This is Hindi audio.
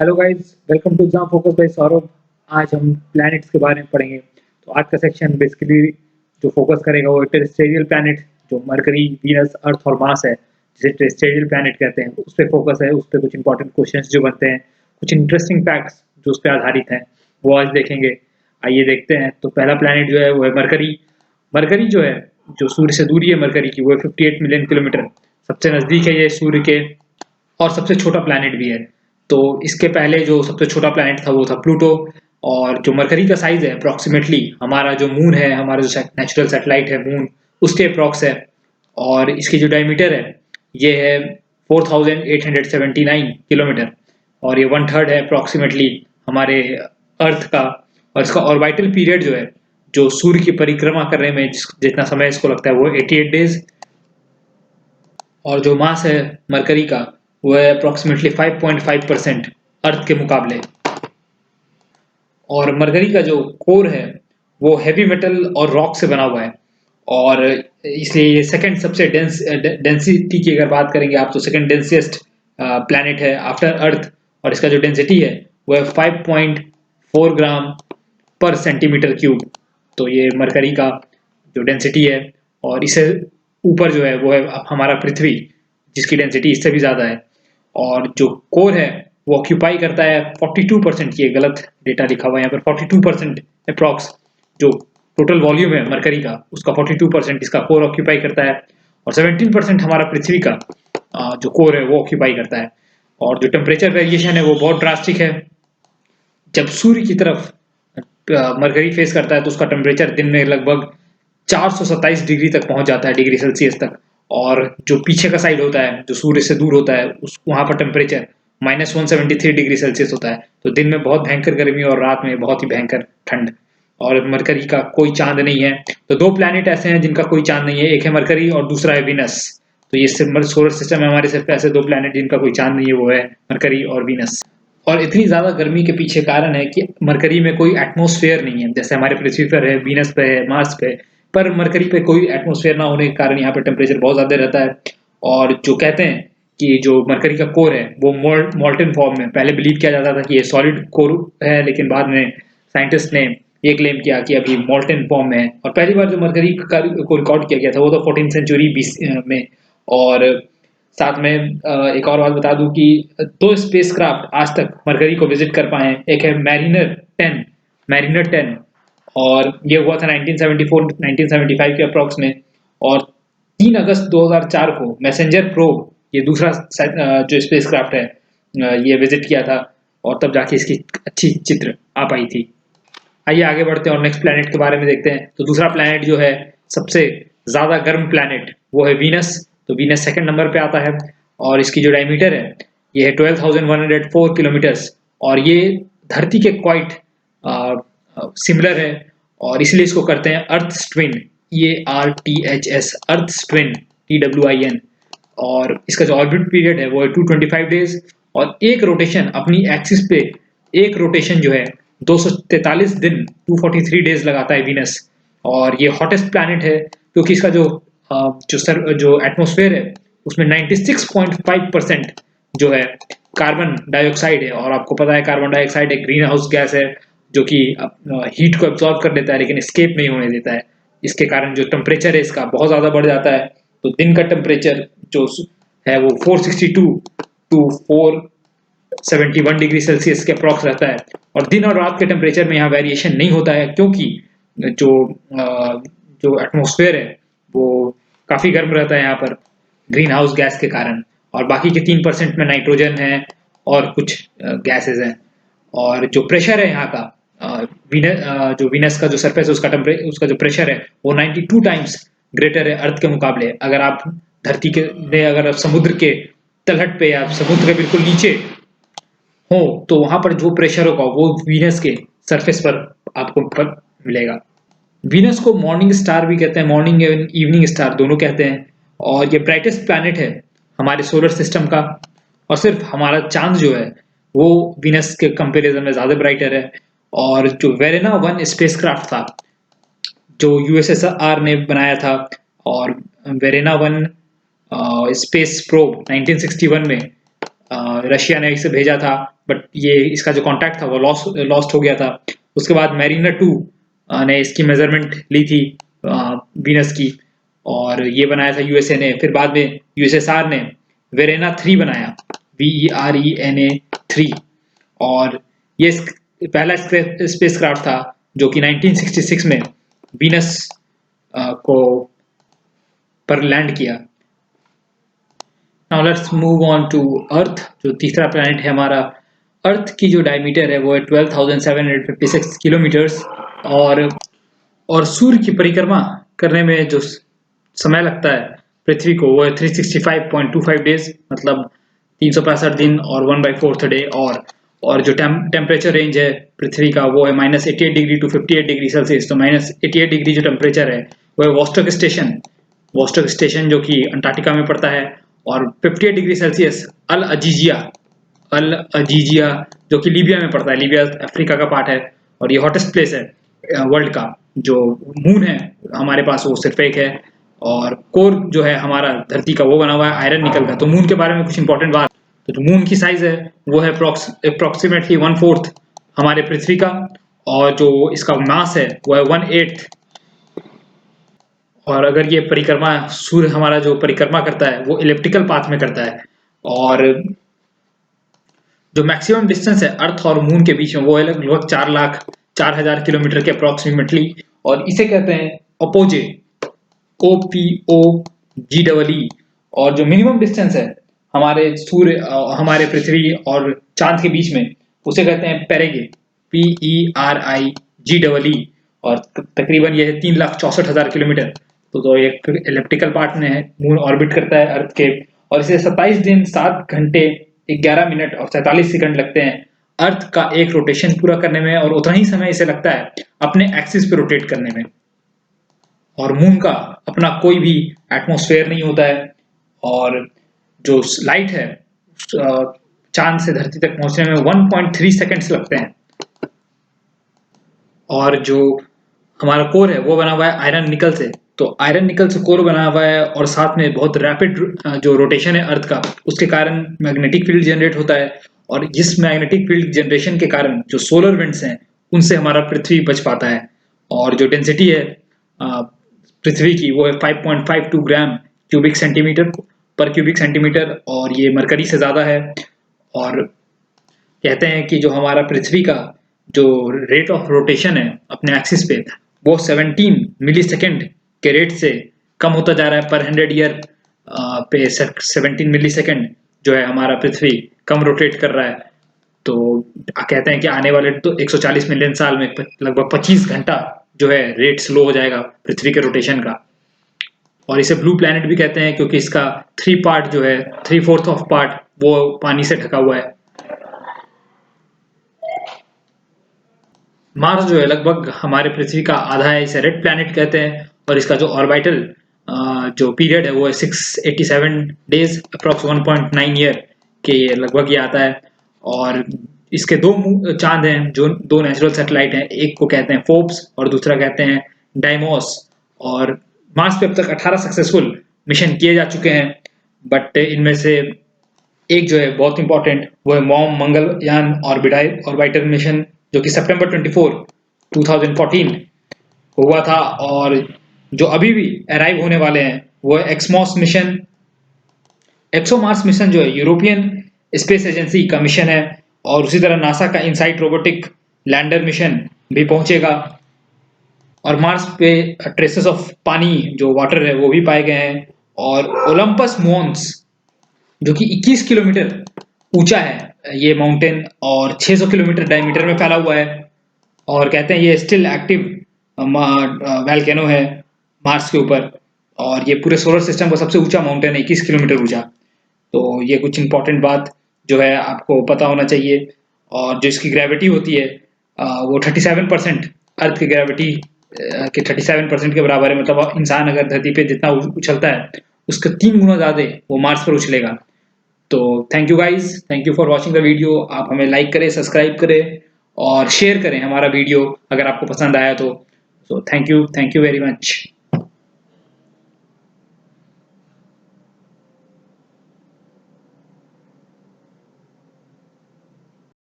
Hello guys, welcome to exam focus by Saurabh. आज हम प्लैनेट्स के बारे में पढ़ेंगे। तो आज का सेक्शन बेसिकली जो फोकस करेगा वो टेरेस्ट्रियल प्लैनेट, जो मरकरी, वीनस, अर्थ और मार्स है, जिसे टेरेस्ट्रियल प्लैनेट कहते हैं, उस पे फोकस है। उस पे कुछ इंपॉर्टेंट क्वेश्चंस जो बनते हैं, कुछ इंटरेस्टिंग फैक्ट्स जो उस पे आधारित हैं, वो आज देखेंगे। आइए देखते हैं। तो पहला प्लैनेट जो है वो है मरकरी। मरकरी जो है, जो सूर्य से दूरी है मरकरी की, वो है 58 मिलियन किलोमीटर। सबसे नजदीक है ये सूर्य के, और सबसे छोटा प्लैनेट भी है। तो इसके पहले जो सबसे छोटा प्लैनेट था वो था प्लूटो। और जो मरकरी का साइज है अप्रोक्सीमेटली हमारा जो मून है, हमारा जो नेचुरल सैटेलाइट है मून, उसके अप्रोक्स है। और इसकी जो डायमीटर है ये है 4879 किलोमीटर। और ये वन थर्ड है अप्रोक्सीमेटली हमारे अर्थ का। और इसका ऑर्बिटल पीरियड जो है, जो सूर्य की परिक्रमा करने में जितना समय इसको लगता है, वो 88 डेज। और जो मास है मरकरी का, वो है अप्रोक्सीमेटली 5.5% अर्थ के मुकाबले। और मरकरी का जो कोर है वो हैवी मेटल और रॉक से बना हुआ है। और इसलिए ये सेकंड सबसे डेंसिटी की अगर बात करेंगे आप, तो सेकंड डेंसिएस्ट प्लैनेट है आफ्टर अर्थ। और इसका जो डेंसिटी है वो है 5.4 ग्राम पर सेंटीमीटर क्यूब। तो ये मरकरी का जो डेंसिटी है। और इससे ऊपर जो है वो है हमारा पृथ्वी, जिसकी डेंसिटी इससे भी ज़्यादा है। और जो कोर है वो ऑक्यूपाई करता है 42%। ये गलत डेटा लिखा हुआ है यहाँ पर, 42% अप्रॉक्स। जो टोटल वॉल्यूम है मरकरी का, उसका 42% इसका कोर ऑक्यूपाई करता है। और 17% हमारा पृथ्वी का जो कोर है वो ऑक्यूपाई करता है। और जो टेम्परेचर वेरिएशन है वो बहुत ड्रास्टिक है। जब सूर्य की तरफ मरकरी फेस करता है तो उसका टेम्परेचर दिन में लगभग 427 डिग्री तक पहुंच जाता है, डिग्री सेल्सियस तक। और जो पीछे का साइड होता है, जो सूर्य से दूर होता है, उस वहां पर टेम्परेचर -173 डिग्री सेल्सियस होता है। तो दिन में बहुत भयंकर गर्मी और रात में बहुत ही भयंकर ठंड। और मरकरी का कोई चांद नहीं है। तो दो प्लैनेट ऐसे हैं जिनका कोई चांद नहीं है, एक है मरकरी और दूसरा है वीनस। तो ये सोलर सिस्टम है हमारे, सिर्फ ऐसे दो प्लैनेट जिनका कोई चांद नहीं है, वो है मरकरी और वीनस। और इतनी ज्यादा गर्मी के पीछे कारण है कि मरकरी में कोई एटमॉस्फेयर नहीं है, जैसे हमारे पृथ्वी पर है, वीनस पे है, मार्स पे। पर मरकरी पे कोई एटमॉस्फेयर ना होने के कारण यहाँ पे टेम्परेचर बहुत ज्यादा रहता है। और जो कहते हैं कि जो मरकरी का कोर है वो मोल्टन फॉर्म में, पहले बिलीव किया जाता था कि ये सॉलिड कोर है, लेकिन बाद में साइंटिस्ट ने ये क्लेम किया कि अभी मोल्टन फॉर्म में है। और पहली बार जो मरकरी को रिकॉर्ड किया गया था वो तो 14th सेंचुरी में। और साथ में एक और बात बता दूं कि दो स्पेसक्राफ्ट आज तक मरकरी को विजिट कर पाए हैं। एक है मैरिनर 10। और ये हुआ था 1974 1975 के अप्रॉक्स में। और 3 अगस्त 2004 को मैसेंजर प्रोब, ये दूसरा जो स्पेसक्राफ्ट है, ये विजिट किया था। और तब जाके इसकी अच्छी चित्र आ पाई थी। आइए आगे बढ़ते हैं और नेक्स्ट प्लैनेट के बारे में देखते हैं। तो दूसरा प्लैनेट जो है, सबसे ज्यादा गर्म प्लैनेट, वो है वीनस। तो वीनस सेकंड नंबर पे आता है। और इसकी जो डायमीटर है ये है 12,104 किलोमीटर्स। और ये धरती के क्वाइट सिमिलर है। और इसलिए इसको करते हैं अर्थ ट्विन, EARTHS, अर्थ ट्विन, TWIN। और इसका जो ऑर्बिट पीरियड है वो है 225 डेज। और एक रोटेशन अपनी एक्सिस पे, एक रोटेशन जो है 243 दिन, 243 डेज लगाता है वीनस। और ये हॉटेस्ट प्लैनेट है क्योंकि इसका जो एटमॉस्फेयर है उसमें 96.5% जो है कार्बन डाइऑक्साइड है। और आपको पता है कार्बन डाइऑक्साइड एक ग्रीन हाउस गैस है, जो कि हीट को एब्जॉर्ब कर लेता है लेकिन स्केप नहीं होने देता है। इसके कारण जो टेम्परेचर है इसका बहुत ज्यादा बढ़ जाता है। तो दिन का टेम्परेचर जो है वो 462 टू 471 डिग्री सेल्सियस के अप्रॉक्स रहता है। और दिन और रात के टेम्परेचर में यहाँ वेरिएशन नहीं होता है, क्योंकि जो जो एटमॉस्फेयर है वो काफी गर्म रहता है यहाँ पर, ग्रीन हाउस गैस के कारण। और बाकी के 3% में नाइट्रोजन है और कुछ गैसेस हैं। और जो प्रेशर है यहाँ का, जो वीनस का जो सरफेस है उसका जो प्रेशर है वो 92 टाइम्स ग्रेटर है अर्थ के मुकाबले। अगर आप धरती के में, अगर आप समुद्र के तलहट पे या समुद्र के बिल्कुल नीचे हो, तो वहां पर जो प्रेशर होगा वो वीनस के सरफेस पर आपको मिलेगा। वीनस को मॉर्निंग स्टार भी कहते हैं, मॉर्निंग एवं इवनिंग स्टार दोनों कहते हैं। और ये ब्राइटेस्ट प्लैनेट है हमारे सोलर सिस्टम का। और सिर्फ हमारा चांद जो है वो वीनस के कंपैरिजन में ज्यादा ब्राइटर है। और जो वेरेना 1 स्पेसक्राफ्ट था, जो यूएसएसआर ने बनाया था, और वेरेना 1 स्पेस प्रोब 1961 में रशिया ने इसे भेजा था बट ये इसका जो कॉन्टैक्ट था वो लॉस्ट हो गया था। उसके बाद मैरिनर 2 ने इसकी मेजरमेंट ली थी वीनस की, और ये बनाया था यूएसए ने। फिर बाद में यूएसएसआर ने वेरेना 3 बनाया, VERENA 3, और ये पहला स्पेसक्राफ्ट था जो कि 1966 में वीनस को पर लैंड किया। Now let's move on to earth, जो तीसरा प्लैनेट है हमारा। अर्थ की जो डायमीटर है वो है 12,756 किलोमीटर्स, और सूर्य की परिक्रमा करने में जो समय लगता है पृथ्वी को वो है 365.25 डेज, मतलब 365 दिन और 1/4 डे। और जो टेम्परेचर रेंज है पृथ्वी का वो है -88 डिग्री टू 58 डिग्री सेल्सियस। तो -88 डिग्री जो टेम्परेचर है वो है वोस्टक स्टेशन जो कि अंटार्कटिका में पड़ता है, और 58 डिग्री सेल्सियस अल अजीजिया जो कि लीबिया में पड़ता है। लीबिया अफ्रीका का पार्ट है, और ये हॉटेस्ट प्लेस है वर्ल्ड का। जो मून है हमारे पास वो सिर्फ एक है, और कोर जो है हमारा धरती का वो बना हुआ है आयरन निकल का। तो मून के बारे में कुछ इंपॉर्टेंट बात, तो जो मून की साइज है वो है अप्रोक्सीमेटली 1/4 हमारे पृथ्वी का, और जो इसका मास है वो है 1/8। और अगर ये परिक्रमा सूर्य हमारा जो परिक्रमा करता है वो इलिप्टिकल पाथ में करता है, और जो मैक्सिमम डिस्टेंस है अर्थ और मून के बीच में वो है लगभग 4,04,000 किलोमीटर के अप्रोक्सीमेटली, और इसे कहते हैं अपोजे, OPOGEE। और जो मिनिमम डिस्टेंस है हमारे पृथ्वी और चांद के बीच में उसे कहते हैं पेरेगे, PERIGEE, और तकरीबन यह है 3,64,000 किलोमीटर। तो एक इलिप्टिकल पार्ट में है, मून ऑर्बिट करता है अर्थ के, और इसे 27 दिन 7 घंटे 11 मिनट और 47 सेकंड लगते हैं अर्थ का एक रोटेशन पूरा करने में, और उतना ही समय इसे लगता है अपने एक्सिस पे रोटेट करने में। और मून का अपना कोई भी एटमॉस्फेयर नहीं होता है, और जो लाइट है चांद से धरती तक पहुंचने में 1.3 सेकंड्स लगते हैं। और जो हमारा कोर है वो बना हुआ है आयरन निकल से, तो आयरन निकल से कोर बना हुआ है, और साथ में बहुत रैपिड जो रोटेशन है अर्थ का उसके कारण मैग्नेटिक फील्ड जनरेट होता है, और इस मैग्नेटिक फील्ड जनरेशन के कारण जो सोलर विंड्स हैं उनसे हमारा पृथ्वी बच पाता है। और जो डेंसिटी है पृथ्वी की वो है 5.52 ग्राम क्यूबिक सेंटीमीटर पर क्यूबिक सेंटीमीटर, और ये मरकरी से ज़्यादा है। और कहते हैं कि जो हमारा पृथ्वी का जो रेट ऑफ रोटेशन है अपने एक्सिस पे वो 17 मिली सेकेंड के रेट से कम होता जा रहा है पर 100 ईयर पे 17 मिली सेकेंड जो है हमारा पृथ्वी कम रोटेट कर रहा है। तो कहते हैं कि आने वाले तो 140 मिलियन साल में लगभग 25 घंटा जो है रेट स्लो हो जाएगा पृथ्वी के रोटेशन का। और इसे ब्लू प्लैनेट भी कहते हैं क्योंकि इसका 3 पार्ट जो है 3/4 ऑफ पार्ट वो पानी से ढका हुआ है। मार्स जो है लगभग हमारे पृथ्वी का आधा है, इसे रेड प्लैनेट कहते हैं, और इसका जो ऑर्बिटल जो पीरियड है वो है 687 डेज अप्रॉक्स 1.9 ईयर के लगभग ये आता है। और इसके 2 चांद हैं, जो 2 नेचुरल सैटेलाइट हैं, एक को कहते हैं फोर्ब्स और दूसरा कहते हैं डाइमोस। और मार्स पे अब तक 18 सक्सेसफुल मिशन किए जा चुके हैं, बट इनमें से एक जो है बहुत इंपॉर्टेंट वो है मॉम मंगलयान ऑर्बिटर मिशन, जो कि सितंबर 24, 2014 हुआ था, और जो अभी भी अराइव होने वाले हैं वो है एक्सोमार्स मिशन जो है यूरोपियन स्पेस एजेंसी का मिशन है, और उसी तरह नासा का इनसाइट रोबोटिक लैंडर मिशन भी पहुंचेगा। और मार्स पे ट्रेसेस ऑफ पानी जो वाटर है वो भी पाए गए हैं। और ओलंपस मोन्स जो कि 21 किलोमीटर ऊंचा है ये माउंटेन, और 600 किलोमीटर डायमीटर में फैला हुआ है, और कहते हैं ये स्टिल एक्टिव वैल्केनो है मार्स के ऊपर, और ये पूरे सोलर सिस्टम का सबसे ऊंचा माउंटेन है 21 किलोमीटर ऊंचा। तो ये कुछ इंपॉर्टेंट बात जो है आपको पता होना चाहिए। और जो इसकी ग्रेविटी होती है वो 37% अर्थ की ग्रेविटी के 37% के बराबर है, मतलब इंसान अगर धरती पे जितना उछलता है उसका 3 गुना ज़्यादा वो मार्स पर उछलेगा। तो thank you guys, thank you for watching the video. आप हमें लाइक करें, सब्सक्राइब करें और शेयर करें हमारा वीडियो अगर आपको पसंद आया तो थैंक यू वेरी मच।